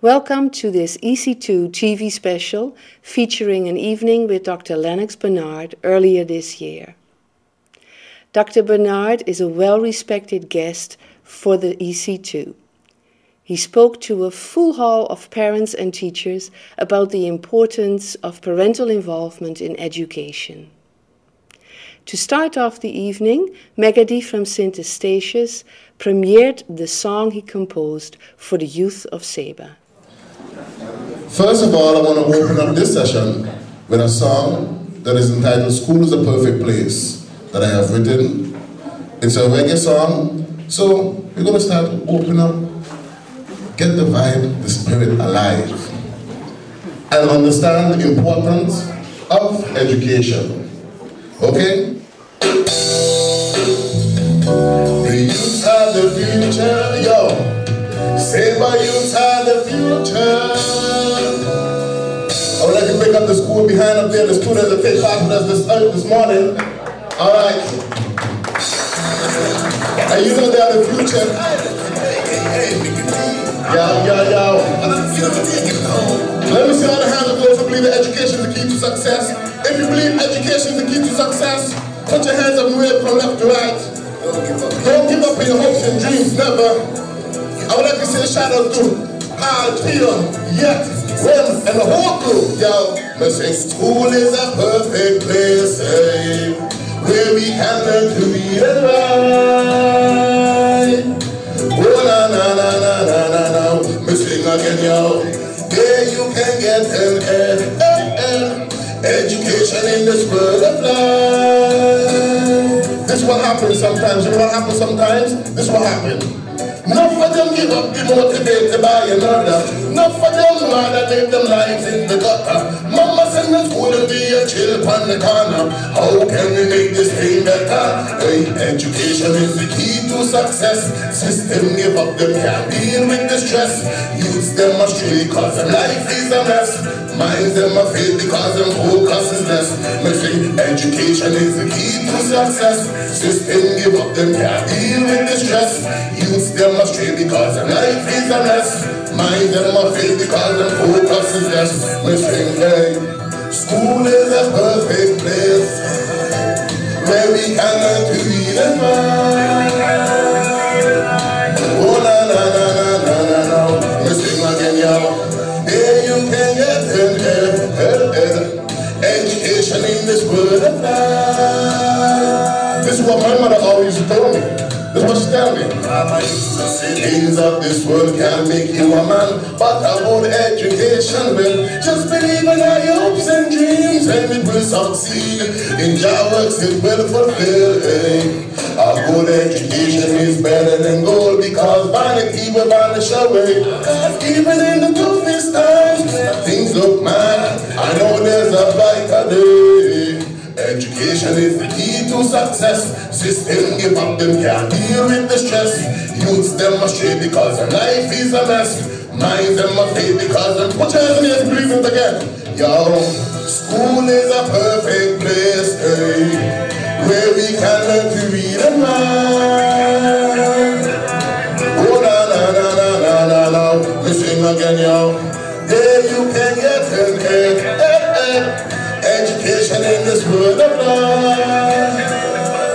Welcome to this EC2 TV special featuring an evening with Dr. Lennox Bernard earlier this year. Dr. Bernard is a well-respected guest for the EC2. He spoke to a full hall of parents and teachers about the importance of parental involvement in education. To start off the evening, Megadi from St. Eustatius premiered the song he composed for the youth of Seba. First of all, I want to open up this session with a song that is entitled School is a Perfect Place that I have written. It's a reggae song, so we're going to start to open up, get the vibe, the spirit alive, and understand the importance of education. Okay? The youth are the future, yo. Seba youth are the future. I would like to pick up the school behind up there, the students that take part with us this morning. All right. And you know they are the future. Yo. Let me see all the hands of those who believe that education is the key to success. If you believe education is the key to success, put your hands up and wave from left to right. Don't give up in your hopes and dreams, never. I would like to say a shout out to Al, Theo, Yet, Rem, and the whole crew. Yo, let's say school is a perfect place, hey, where we can learn to read and write. Oh, na. Me sing again, yo. There you can get an education in this world of life. This is what happens sometimes. You know what happens sometimes? This is what happens. Enough of them give up, demotivated by another. Enough of them rather live them lives in the gutter. Mama send them school to be a chill on the corner. How can we make this thing better? Hey, education is the key to success. System give up, them can't deal with the stress. Youths them must stray cause them life is a mess. Minds them a fail because them focus is less. Me say education is the key to success. System give up, them can't deal with the stress. Youths them a stray because them life is a mess. Minds them a fail because them focus is less. Me say, hey, school is a perfect place where we can learn to read and write. Oh na. Me sing again, yo. There you can get education in this world of life. This is what my mother always told me. This is what she tell me. Mama used to say things of this world can make you a man, but a good education will. Just believe in all your hopes and dreams and it will succeed. In your works it will fulfill. Hey. A good education is better than gold because vanity will vanish away. Even in the toughest times, things look mad. I know there's a brighter day. Education is the key to success. System give up, them can't deal with the stress. Youths them must stray because their life is a mess. Minds them must fail because them put your hands in your breathing again. Yo, school is a perfect place, hey, where we can learn to read and write. Oh na. We sing again, yo. There you can get an education in this world of life.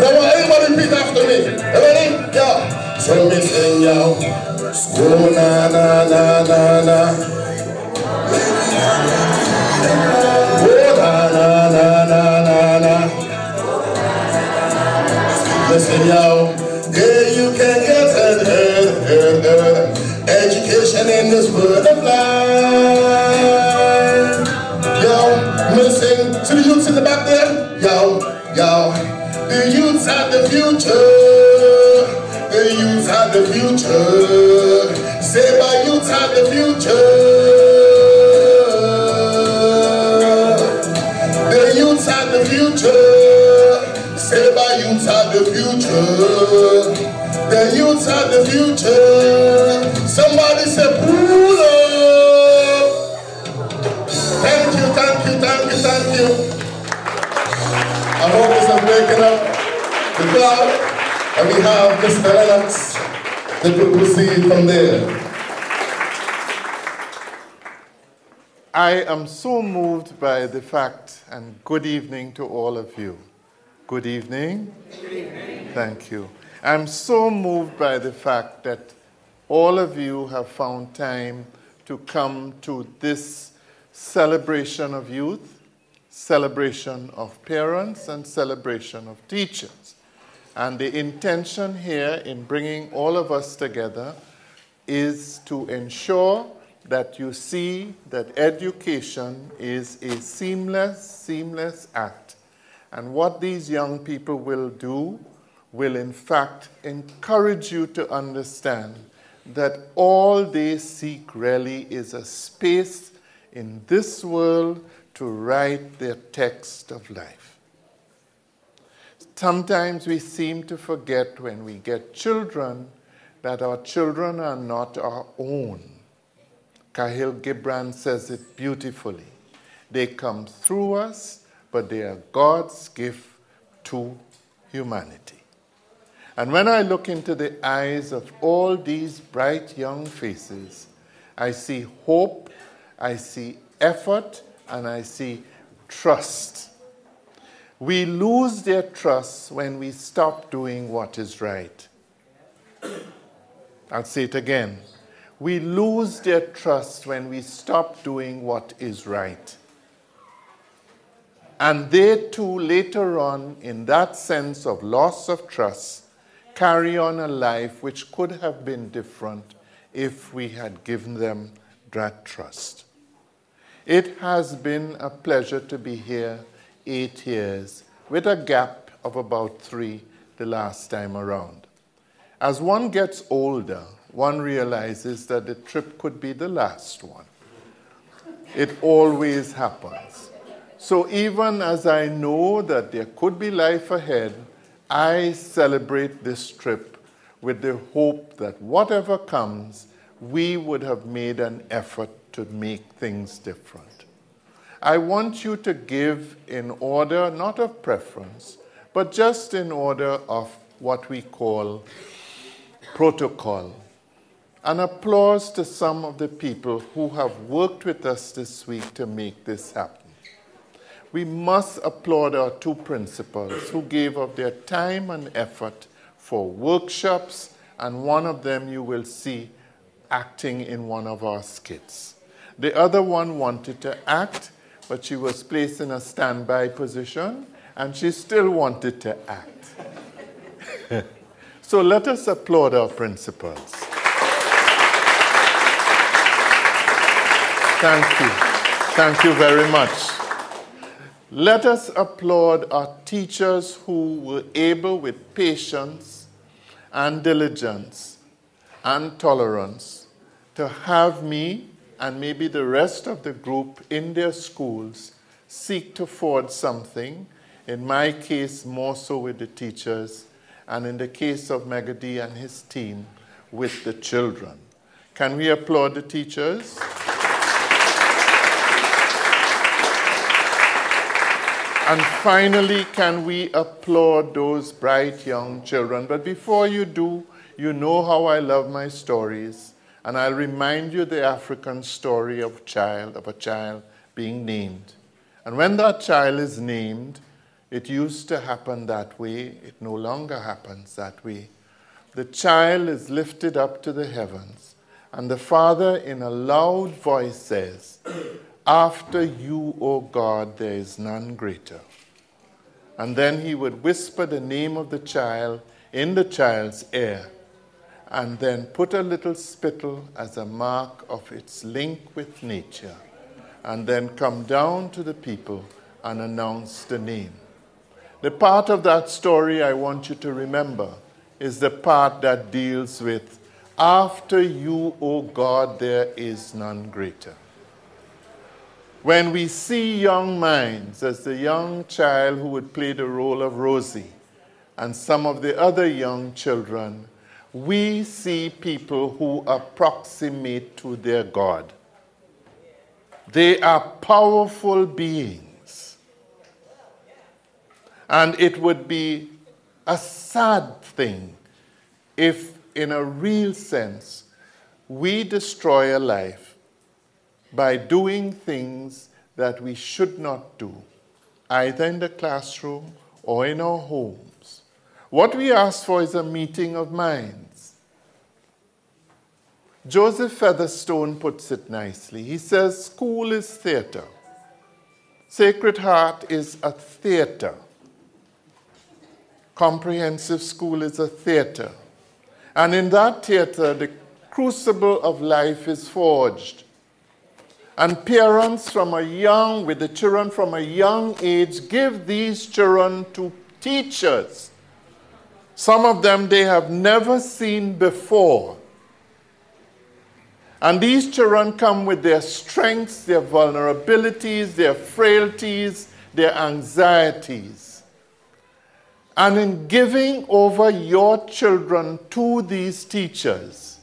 Now, everybody repeat after me. Everybody? Yo. So me sing, yo. School na. Listen, yo, there you can get an education in this world of life. Yo, listen to the youths in the back there. Yo, the youths are the future. The youths are the future. Say my youths are the future. The youths are the future. Say my youths are the future. The youths are the future. Somebody say, pull up. Thank you. I hope this is making up the crowd. And we have Mr. Lennox that will proceed from there. I am so moved by the fact, and good evening to all of you. Good evening. Good evening. Thank you. I'm so moved by the fact that all of you have found time to come to this celebration of youth, celebration of parents, and celebration of teachers. And the intention here in bringing all of us together is to ensure that you see that education is a seamless act. And what these young people will do will in fact encourage you to understand that all they seek really is a space in this world to write their text of life. Sometimes we seem to forget when we get children that our children are not our own. Cahill Gibran says it beautifully. They come through us, but they are God's gift to humanity. And when I look into the eyes of all these bright young faces, I see hope, I see effort, and I see trust. We lose their trust when we stop doing what is right. I'll say it again. We lose their trust when we stop doing what is right. And they too, later on, in that sense of loss of trust, carry on a life which could have been different if we had given them that trust. It has been a pleasure to be here 8 years, with a gap of about 3 the last time around. As one gets older, one realizes that the trip could be the last one. It always happens. So even as I know that there could be life ahead, I celebrate this trip with the hope that whatever comes, we would have made an effort to make things different. I want you to give in order, not of preference, but just in order of what we call protocol. An applause to some of the people who have worked with us this week to make this happen. We must applaud our 2 principals who gave of their time and effort for workshops, and one of them you will see acting in one of our skits. The other one wanted to act, but she was placed in a standby position, and she still wanted to act. So let us applaud our principals. Thank you. Thank you very much. Let us applaud our teachers who were able, with patience and diligence and tolerance, to have me and maybe the rest of the group in their schools seek to forge something. In my case, more so with the teachers, and in the case of Megadi and his team, with the children. Can we applaud the teachers? And finally, can we applaud those bright young children? But before you do, you know how I love my stories. And I'll remind you the African story of a child being named. And when that child is named, it used to happen that way. It no longer happens that way. The child is lifted up to the heavens. And the father, in a loud voice, says, "After you, O God, there is none greater." And then he would whisper the name of the child in the child's ear, and then put a little spittle as a mark of its link with nature, and then come down to the people and announce the name. The part of that story I want you to remember is the part that deals with, "After you, O God, there is none greater." When we see young minds, as the young child who would play the role of Rosie, and some of the other young children, we see people who approximate to their God. They are powerful beings. And it would be a sad thing if, in a real sense, we destroy a life by doing things that we should not do, either in the classroom or in our homes. What we ask for is a meeting of minds. Joseph Featherstone puts it nicely. He says, school is theater. Sacred Heart is a theater. Comprehensive school is a theater. And in that theater, the crucible of life is forged. And parents with the children from a young age, give these children to teachers. Some of them they have never seen before. And these children come with their strengths, their vulnerabilities, their frailties, their anxieties. And in giving over your children to these teachers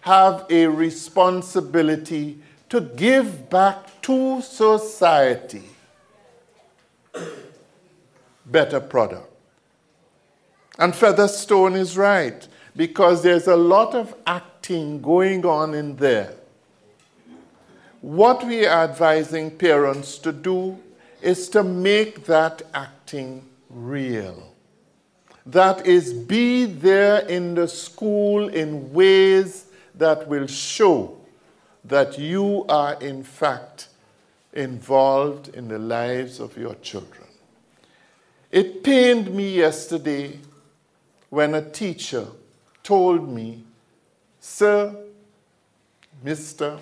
have a responsibility to give back to society better product. And Featherstone is right, because there's a lot of acting going on in there. What we are advising parents to do is to make that acting real. That is, be there in the school in ways that will show that you are in fact involved in the lives of your children. It pained me yesterday when a teacher told me, "Sir, Mister,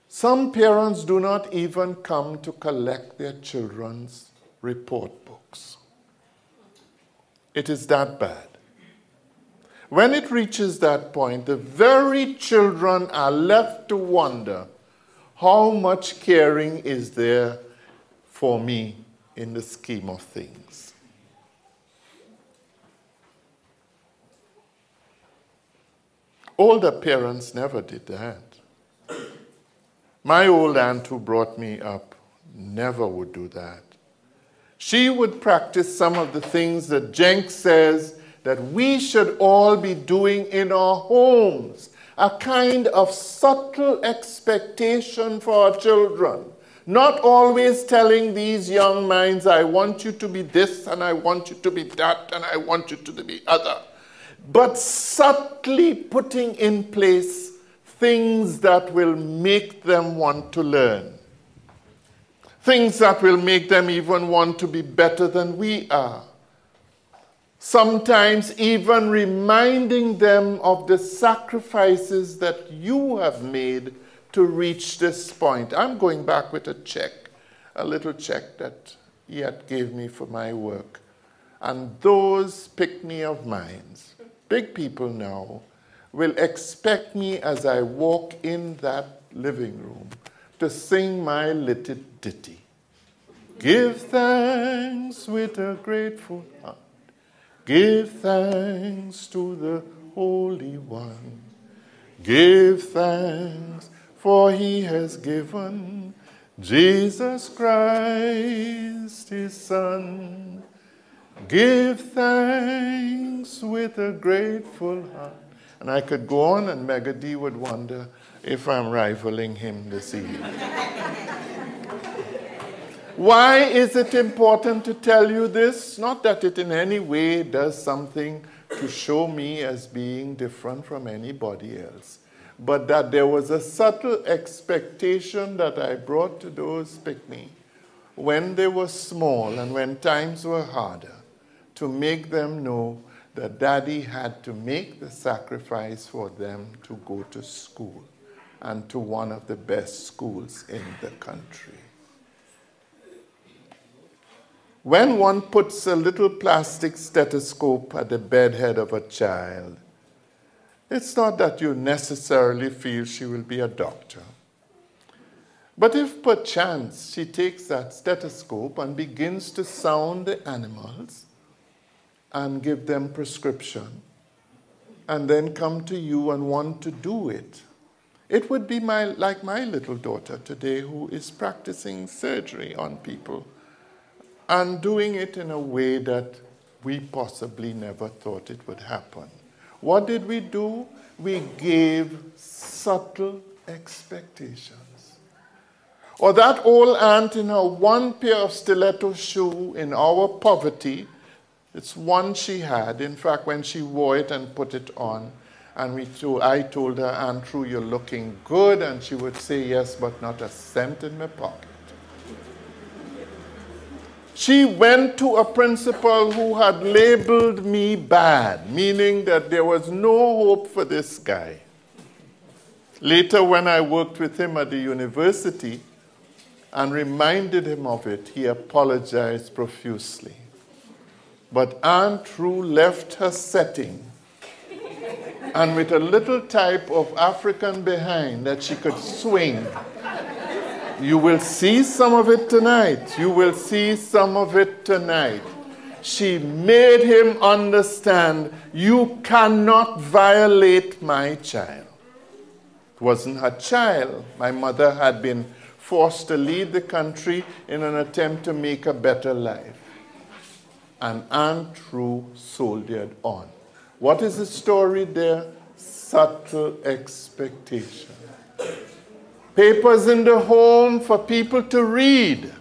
some parents do not even come to collect their children's report books." It is that bad. When it reaches that point, the very children are left to wonder, how much caring is there for me in the scheme of things? Older parents never did that. My old aunt who brought me up never would do that. She would practice some of the things that Jenks says that we should all be doing in our homes. A kind of subtle expectation for our children. Not always telling these young minds, I want you to be this, and I want you to be that, and I want you to be other. But subtly putting in place things that will make them want to learn. Things that will make them even want to be better than we are. Sometimes even reminding them of the sacrifices that you have made to reach this point. I'm going back with a check, a little check that Yet gave me for my work. And those pick-me of mine, big people now, will expect me as I walk in that living room to sing my little ditty. Give thanks with a grateful heart. Give thanks to the Holy One. Give thanks, for he has given Jesus Christ, his Son. Give thanks with a grateful heart. And I could go on, and Megadi would wonder if I'm rivaling him this evening. Why is it important to tell you this? Not that it in any way does something to show me as being different from anybody else, but that there was a subtle expectation that I brought to those pick-me when they were small and when times were harder, to make them know that Daddy had to make the sacrifice for them to go to school, and to one of the best schools in the country. When one puts a little plastic stethoscope at the bedhead of a child, it's not that you necessarily feel she will be a doctor. But if perchance she takes that stethoscope and begins to sound the animals and give them prescription, and then come to you and want to do it, it would be like my little daughter today, who is practicing surgery on people and doing it in a way that we possibly never thought it would happen. What did we do? we gave subtle expectations. Or that old aunt in her one pair of stiletto shoe in our poverty, it's one she had. In fact, when she wore it and put it on, and I told her, Aunt True, you're looking good, and she would say yes, but not a cent in my pocket. She went to a principal who had labeled me bad, meaning that there was no hope for this guy. Later, when I worked with him at the university and reminded him of it, he apologized profusely. But Aunt True left her setting, and with a little type of African behind that she could swing. You will see some of it tonight. You will see some of it tonight. She made him understand, you cannot violate my child. It wasn't her child. My mother had been forced to leave the country in an attempt to make a better life. And Aunt True soldiered on. What is the story there? Subtle expectation. Papers in the home for people to read.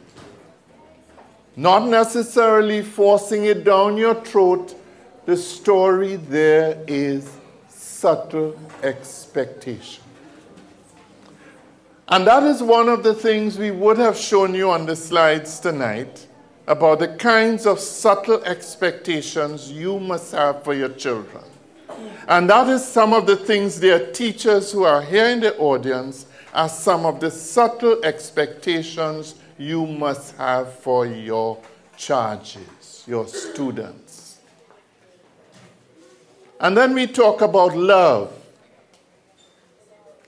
Not necessarily forcing it down your throat. The story there is subtle expectation. And that is one of the things we would have shown you on the slides tonight about the kinds of subtle expectations you must have for your children. And that is some of the things their teachers who are here in the audience are some of the subtle expectations you must have for your charges, your students. And then we talk about love.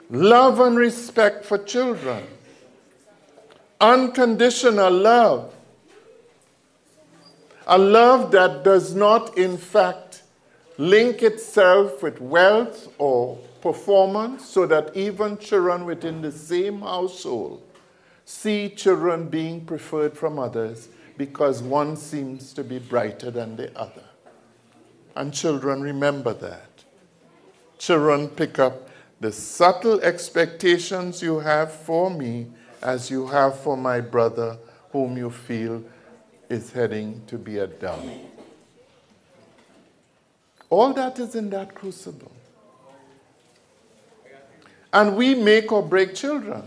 Love and respect for children. Unconditional love. A love that does not, in fact, link itself with wealth or performance, so that even children within the same household see children being preferred from others because one seems to be brighter than the other. And children remember that. Children pick up the subtle expectations you have for me as you have for my brother whom you feel is heading to be a dummy. All that is in that crucible. And we make or break children.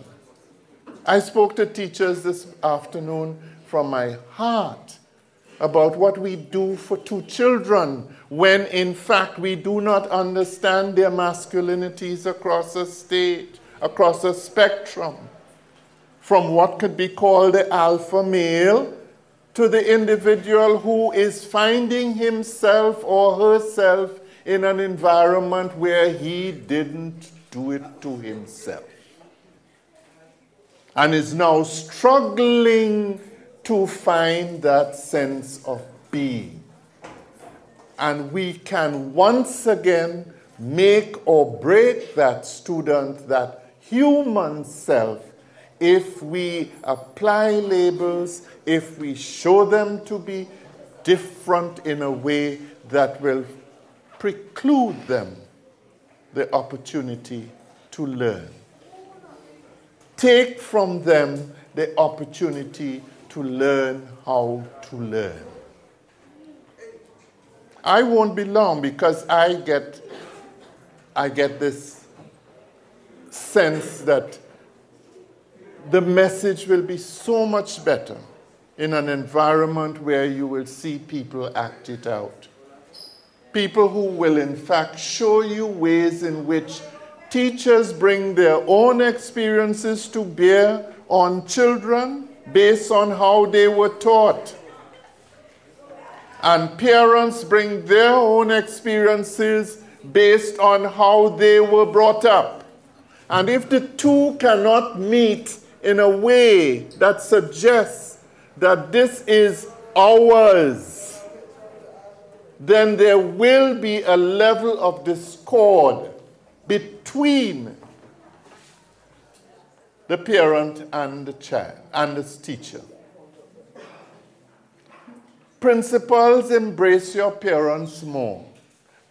I spoke to teachers this afternoon from my heart about what we do for two children when in fact we do not understand their masculinities across a stage, across a spectrum, from what could be called the alpha male to the individual who is finding himself or herself in an environment where he didn't do it to himself and is now struggling to find that sense of being. And we can once again make or break that student, that human self, if we apply labels, if we show them to be different in a way that will preclude them the opportunity to learn. Take from them the opportunity to learn how to learn. I won't be long because I get this sense that the message will be so much better in an environment where you will see people act it out. People who will in fact show you ways in which teachers bring their own experiences to bear on children based on how they were taught. And parents bring their own experiences based on how they were brought up. And if the two cannot meet in a way that suggests that this is ours, then there will be a level of discord between the parent and the child and the teacher. Principals, embrace your parents more.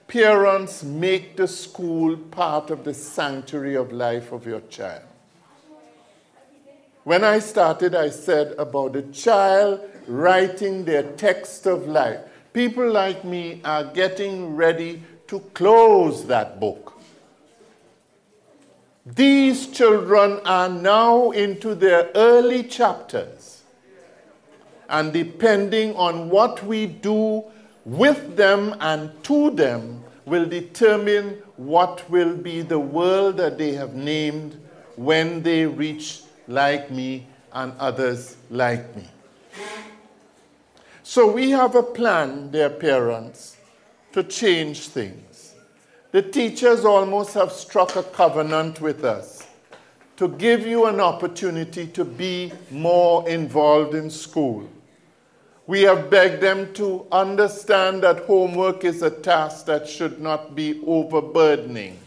Parents, make the school part of the sanctuary of life of your child. When I started, I said about the child writing their text of life. People like me are getting ready to close that book. These children are now into their early chapters. And depending on what we do with them and to them will determine what will be the world that they have named when they reach like me and others like me. So we have a plan, dear parents, to change things. The teachers almost have struck a covenant with us to give you an opportunity to be more involved in school. We have begged them to understand that homework is a task that should not be overburdening,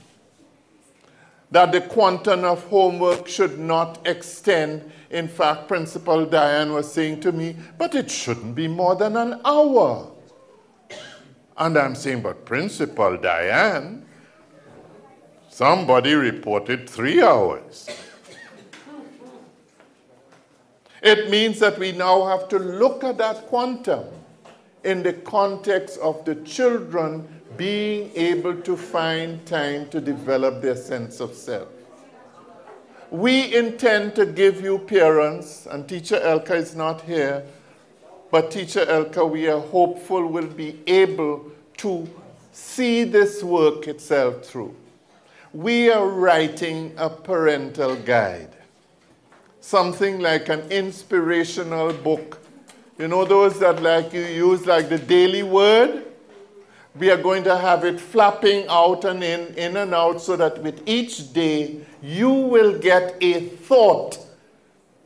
that the quantum of homework should not extend. In fact, Principal Diane was saying to me, but it shouldn't be more than an hour. And I'm saying, but Principal Diane, somebody reported 3 hours. It means that we now have to look at that quantum in the context of the children being able to find time to develop their sense of self. We intend to give you parents, and Teacher Elka is not here, but Teacher Elka, we are hopeful, will be able to see this work itself through. We are writing a parental guide, something like an inspirational book. You know those that like you use like the Daily Word? We are going to have it flapping out and in and out so that with each day you will get a thought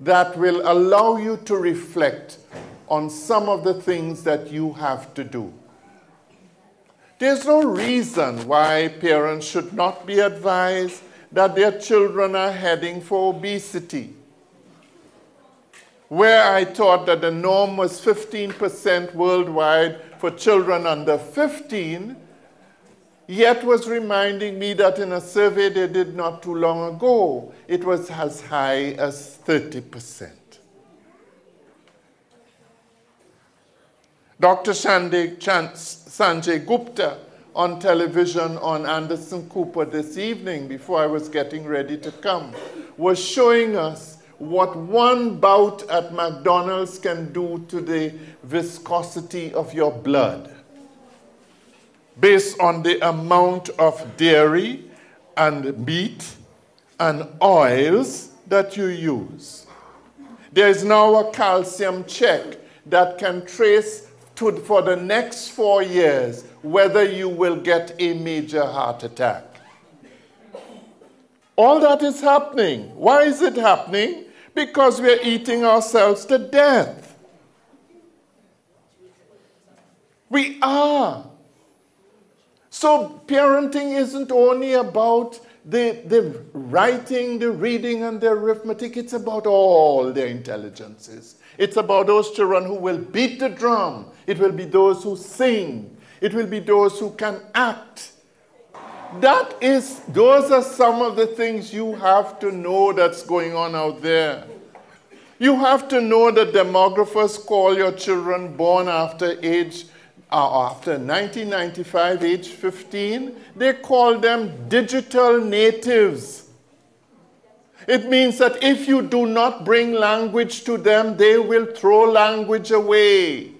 that will allow you to reflect on some of the things that you have to do. There's no reason why parents should not be advised that their children are heading for obesity. Where I thought that the norm was 15% worldwide for children under 15, yet was reminding me that in a survey they did not too long ago, it was as high as 30%. Dr. Sanjay Gupta on television on Anderson Cooper this evening, before I was getting ready to come, was showing us what one bout at McDonald's can do to the viscosity of your blood based on the amount of dairy and meat and oils that you use. There is now a calcium check that can trace for the next 4 years whether you will get a major heart attack. All that is happening. Why is it happening? Because we are eating ourselves to death. We are. So parenting isn't only about the writing, the reading, and the arithmetic. It's about all their intelligences. It's about those children who will beat the drum. It will be those who sing. It will be those who can act. Those are some of the things you have to know that's going on out there. You have to know that demographers call your children born after 1995, age 15, they call them digital natives. It means that if you do not bring language to them, they will throw language away.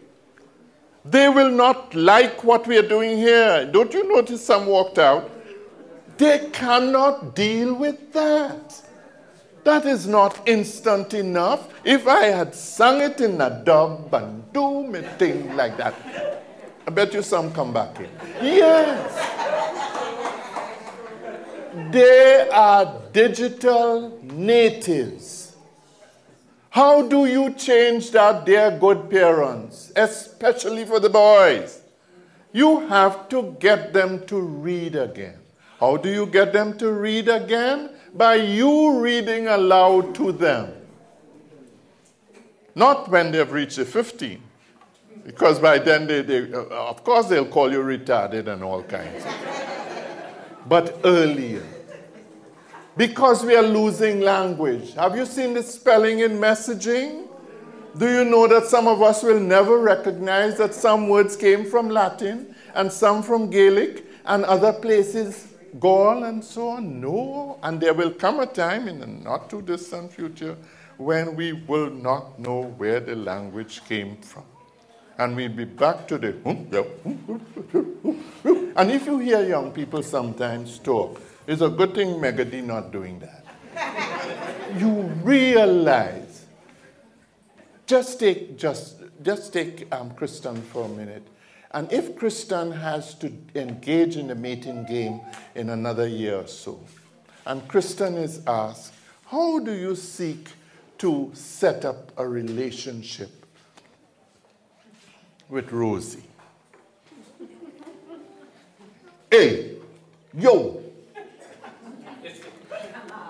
They will not like what we are doing here. Don't you notice some walked out? They cannot deal with that. That is not instant enough. If I had sung it in a dub and do me thing like that, I bet you some come back in. Yes. They are digital natives. How do you change that, dear good parents, especially for the boys? You have to get them to read again. How do you get them to read again? By you reading aloud to them. Not when they've reached the 15. Because by then, of course, they'll call you retarded and all kinds. But earlier. Because we are losing language. Have you seen the spelling in messaging? Do you know that some of us will never recognize that some words came from Latin and some from Gaelic and other places, Gaul and so on? No. And there will come a time in the not too distant future when we will not know where the language came from. And we'll be back to the... And if you hear young people sometimes talk, it's a good thing Megadi not doing that. You realize... Just take Kristen for a minute. And if Kristen has to engage in the mating game in another year or so, and Kristen is asked, how do you seek to set up a relationship with Rosie? Hey, yo.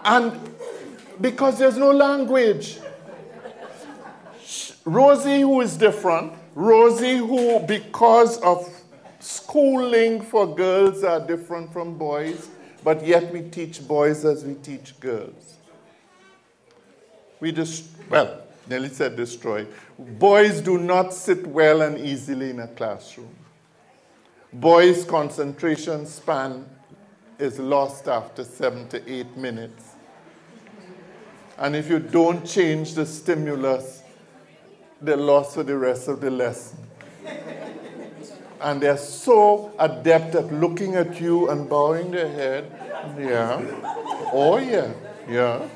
And because there's no language. Rosie, who is different, Rosie, who, because of schooling for girls, are different from boys, but yet we teach boys as we teach girls. Nelly said destroy. Boys do not sit well and easily in a classroom. Boys' concentration span is lost after 7 to 8 minutes. And if you don't change the stimulus, they're lost for the rest of the lesson. And they're so adept at looking at you and bowing their head. Yeah. Oh, yeah. Yeah.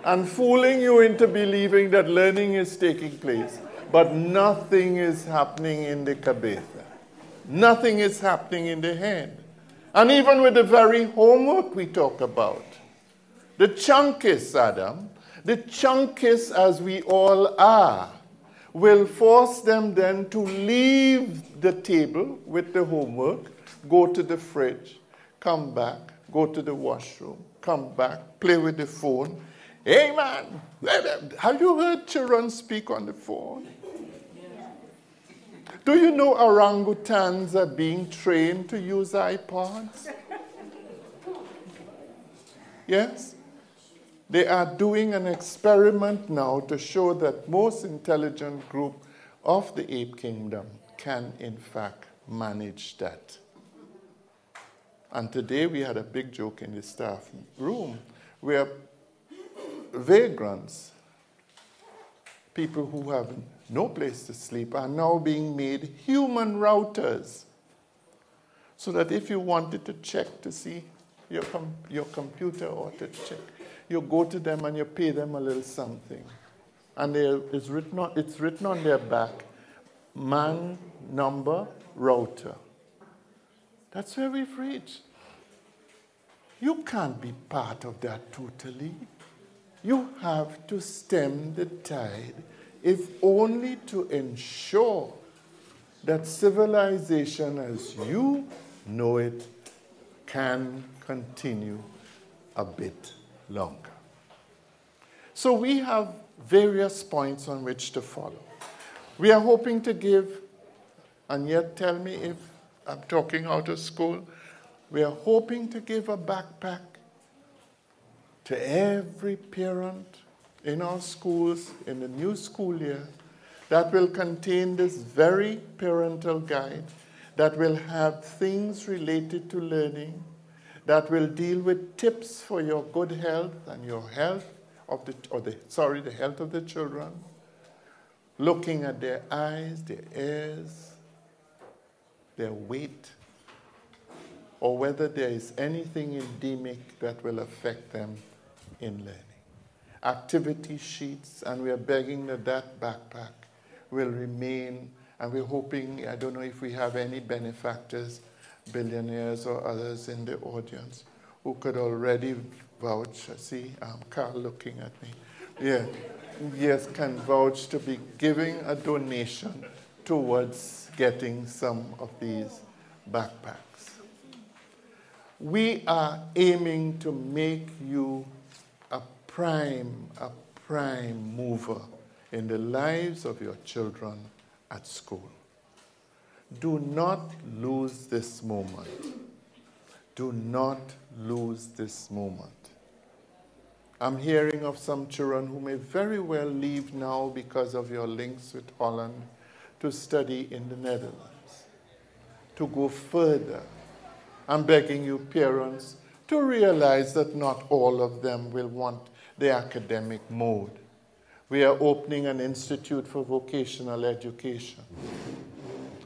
And fooling you into believing that learning is taking place. But nothing is happening in the cabeza. Nothing is happening in the head. And even with the very homework we talk about. The chunkists, Adam, the chunkists as we all are, will force them then to leave the table with the homework, go to the fridge, come back, go to the washroom, come back, play with the phone. Hey man, have you heard children speak on the phone? Do you know orangutans are being trained to use iPods? Yes? They are doing an experiment now to show that most intelligent group of the ape kingdom can, in fact, manage that. And today we had a big joke in the staff room where vagrants, people who have no place to sleep, are now being made human routers. So that if you wanted to check to see your computer or to check, you go to them and you pay them a little something. And it's written on their back, man, number, router. That's where we've reached. You can't be part of that totally. You have to stem the tide, if only to ensure that civilization as you know it can continue a bit longer. So we have various points on which to follow. We are hoping to give, and yet tell me if I'm talking out of school, we are hoping to give a backpack to every parent in our schools in the new school year that will contain this very parental guide, that will have things related to learning, that will deal with tips for your good health and your health of the health of the children, looking at their eyes, their ears, their weight, or whether there is anything endemic that will affect them in learning. Activity sheets, and we are begging that backpack will remain, and we're hoping, I don't know if we have any benefactors, billionaires or others in the audience who could already vouch. See, Carl looking at me. Yeah, yes, can vouch to be giving a donation towards getting some of these backpacks. We are aiming to make you a prime mover in the lives of your children at school. Do not lose this moment. Do not lose this moment. I'm hearing of some children who may very well leave now because of your links with Holland to study in the Netherlands, to go further. I'm begging you, parents, to realize that not all of them will want the academic mode. We are opening an institute for vocational education.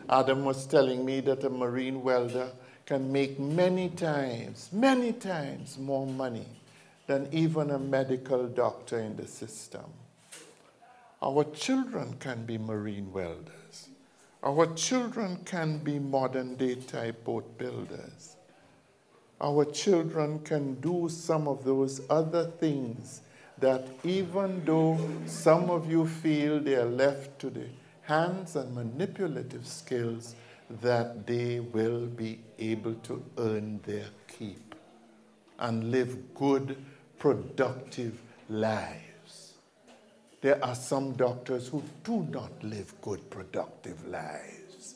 Adam was telling me that a marine welder can make many times more money than even a medical doctor in the system. Our children can be marine welders. Our children can be modern-day type boat builders. Our children can do some of those other things that even though some of you feel they are left to the hands and manipulative skills, that they will be able to earn their keep and live good, productive lives. There are some doctors who do not live good, productive lives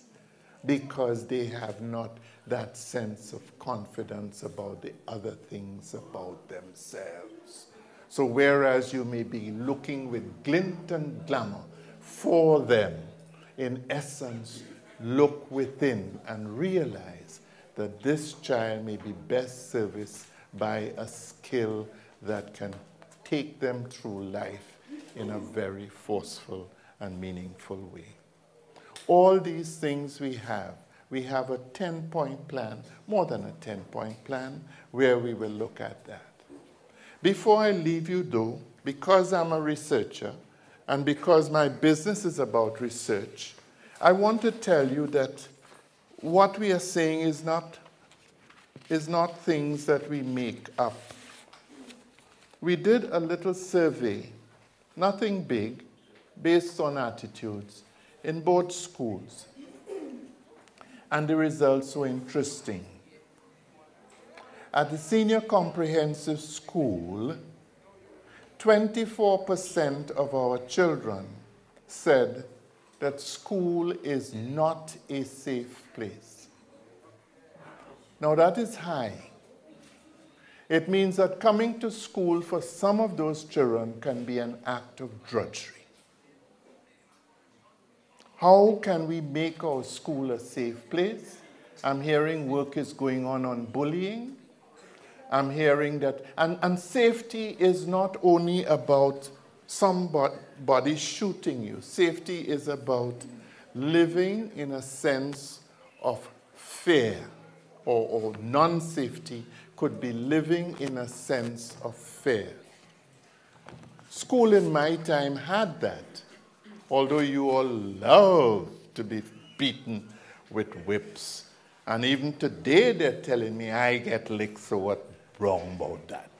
because they have not that sense of confidence about the other things about themselves. So whereas you may be looking with glint and glamour for them, in essence, look within and realize that this child may be best serviced by a skill that can take them through life in a very forceful and meaningful way. All these things we have a 10-point plan, more than a 10-point plan, where we will look at that. Before I leave you though, because I'm a researcher and because my business is about research, I want to tell you that what we are saying is not things that we make up. We did a little survey, nothing big, based on attitudes in both schools. And the results were interesting. At the senior comprehensive school, 24% of our children said that school is not a safe place. Now that is high. It means that coming to school for some of those children can be an act of drudgery. How can we make our school a safe place? I'm hearing work is going on bullying. I'm hearing that, and safety is not only about somebody shooting you. Safety is about living in a sense of fear, or non-safety could be living in a sense of fear. School in my time had that, although you all love to be beaten with whips. And even today they're telling me I get licked, so what's wrong about that?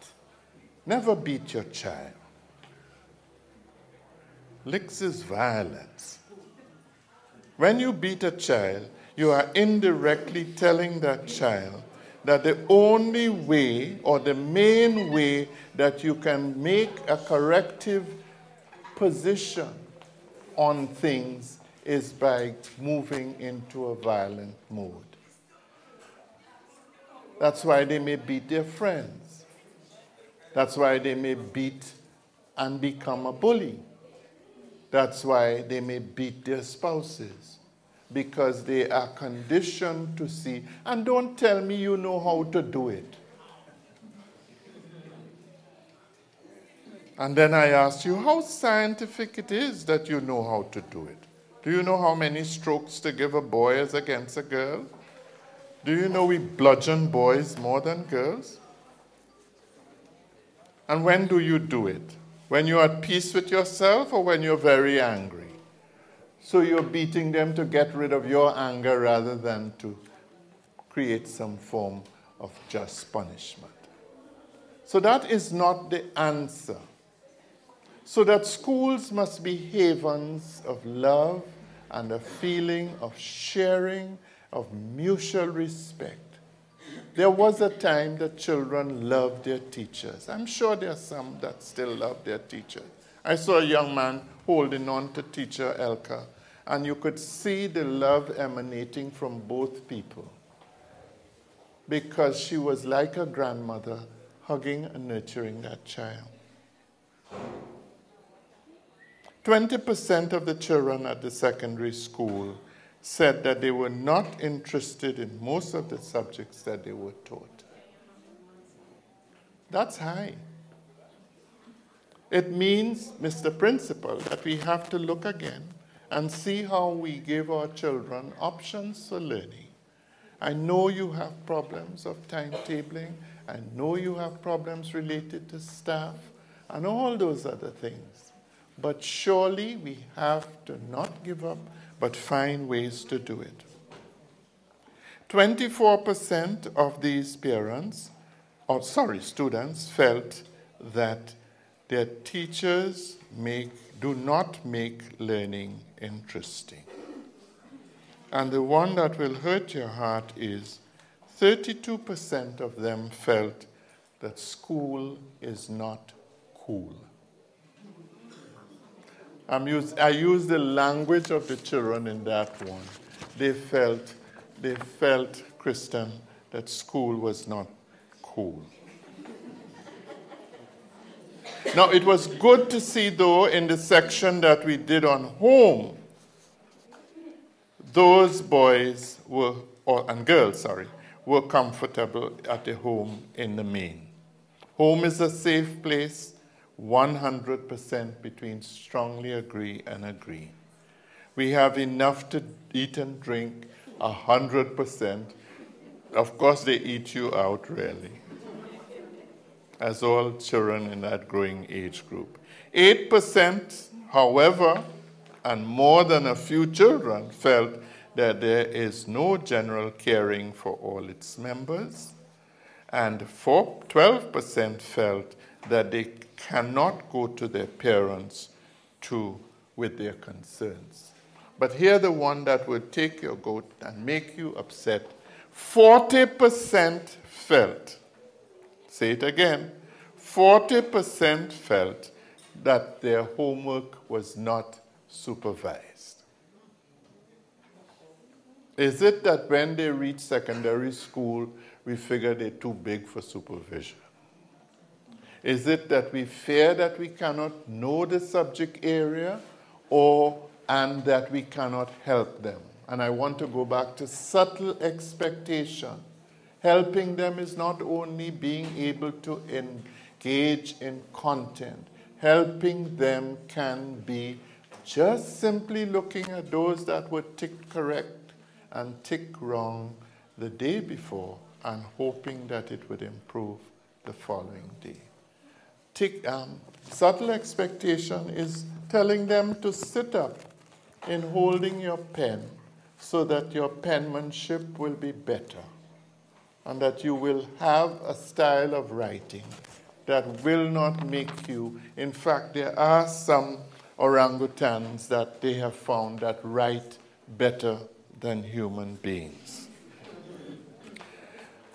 Never beat your child. Licks is violence. When you beat a child, you are indirectly telling that child that the only way or the main way that you can make a corrective position on things is by moving into a violent mode. That's why they may beat their friends. That's why they may beat and become a bully. That's why they may beat their spouses, because they are conditioned to see. And don't tell me you know how to do it. And then I ask you how scientific it is that you know how to do it. Do you know how many strokes to give a boy as against a girl? Do you know we bludgeon boys more than girls? And when do you do it? When you're at peace with yourself or when you're very angry? So you're beating them to get rid of your anger rather than to create some form of just punishment. So that is not the answer. So that schools must be havens of love and a feeling of sharing, of mutual respect. There was a time that children loved their teachers. I'm sure there are some that still love their teachers. I saw a young man holding on to teacher Elka And you could see the love emanating from both people, because she was like a grandmother hugging and nurturing that child. 20% of the children at the secondary school said that they were not interested in most of the subjects that they were taught. That's high. It means, Mr. Principal, that we have to look again and see how we give our children options for learning. I know you have problems of timetabling. I know you have problems related to staff and all those other things. But surely we have to not give up, but find ways to do it. 24% of these students felt that their teachers do not make learning interesting. And the one that will hurt your heart is 32% of them felt that school is not cool. I use the language of the children in that one. They felt, Kristen, that school was not cool. Now, it was good to see, though, in the section that we did on home, those boys and girls, were comfortable at the home in the main. Home is a safe place. 100% between strongly agree and agree. We have enough to eat and drink, 100%. Of course, they eat you out, really, as all children in that growing age group. 8%, however, and more than a few children felt that there is no general caring for all its members, and 12% felt that they cannot go to their parents with their concerns. But here the one that would take your goat and make you upset. 40% felt, say it again, 40% felt that their homework was not supervised. Is it that when they reach secondary school, we figure they're too big for supervision? Is it that we fear that we cannot know the subject area and that we cannot help them? And I want to go back to subtle expectation. Helping them is not only being able to engage in content. Helping them can be just simply looking at those that were ticked correct and ticked wrong the day before and hoping that it would improve the following day. Subtle expectation is telling them to sit up in holding your pen so that your penmanship will be better and that you will have a style of writing that will not make you. In fact, there are some orangutans that they have found that write better than human beings.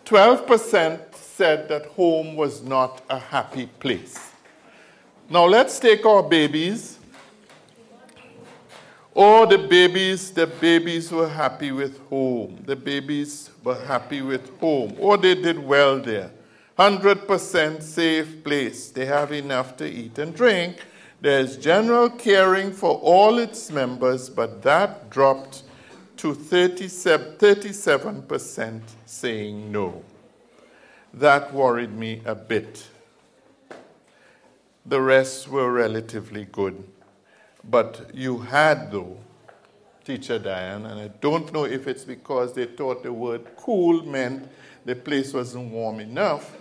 12% said that home was not a happy place. Now let's take our babies. Oh, the babies were happy with home. The babies were happy with home. Oh, they did well there. 100% safe place. They have enough to eat and drink. There's general caring for all its members, but that dropped to 37% saying no. That worried me a bit. The rest were relatively good. But you had, though, Teacher Diane, and I don't know if it's because they thought the word cool meant the place wasn't warm enough,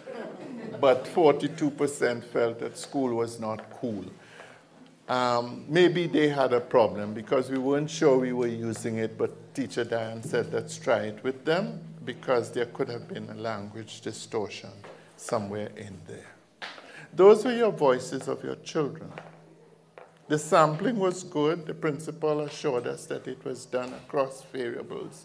but 42% felt that school was not cool. Maybe they had a problem because we weren't sure we were using it, but Teacher Diane said, let's try it with them, because there could have been a language distortion somewhere in there. Those were your voices of your children. The sampling was good. The principal assured us that it was done across variables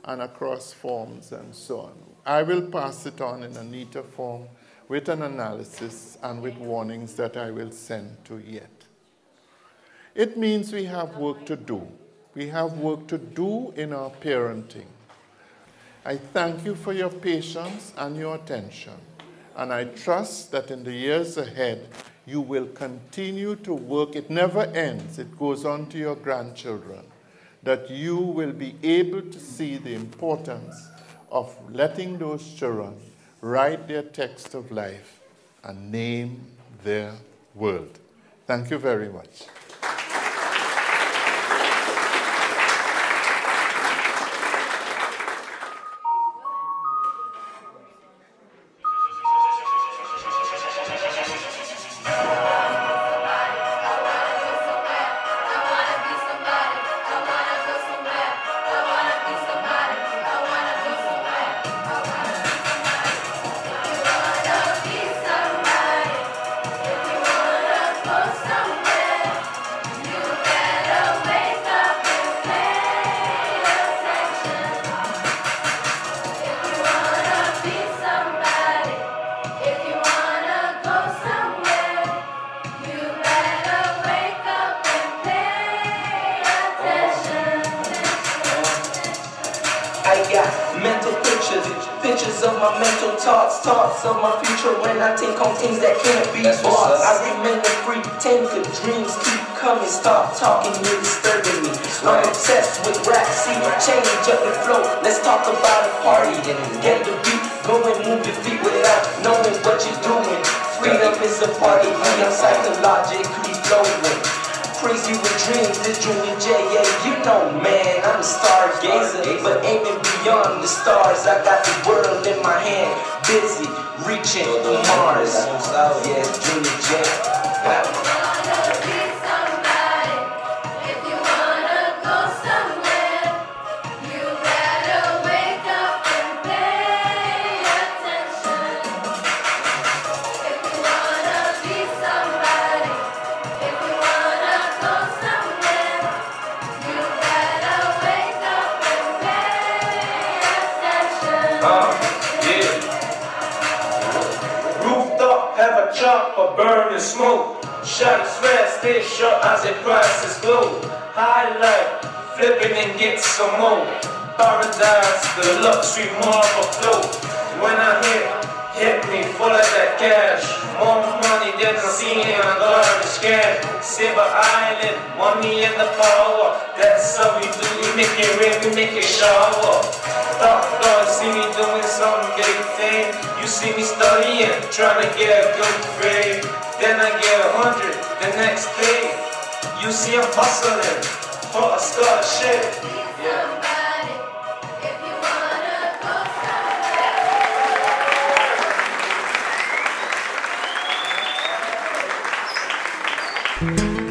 and across forms and so on. I will pass it on in a neater form with an analysis and with warnings that I will send to yet. It means we have work to do. We have work to do in our parenting. I thank you for your patience and your attention, and I trust that in the years ahead, you will continue to work. It never ends. It goes on to your grandchildren, that you will be able to see the importance of letting those children write their text of life and name their world. Thank you very much. Pictures of my mental thoughts of my future when I think on things that can't be bought. I remain a free thinker, dreams keep coming, stop talking, you're disturbing me. I'm obsessed with rap, see, change up the flow, let's talk about a party. Get the beat going, move your feet without knowing what you're doing. Freedom is a part of me, I'm psychologically flowing. Crazy with dreams, this Junior J, yeah, you know, man, I'm a stargazer, but aiming beyond the stars. I got the world in my hand, busy reaching for Mars. Yeah, Junior J. Chop or burn and smoke. Shut his fast, stay sharp as it prices glow. High life, flipping and get some more. Paradise, the luxury marble flow. When I hit me full of that cash. More money than I see in a garbage can. Silver Island, money in the power. That's how we do, we make it rain, we make it shower. Thought see me doing some big thing. You see me studying, trying to get a good grade. Then I get 100 the next day. You see I'm hustling for a scholarship. Yeah. Thank you.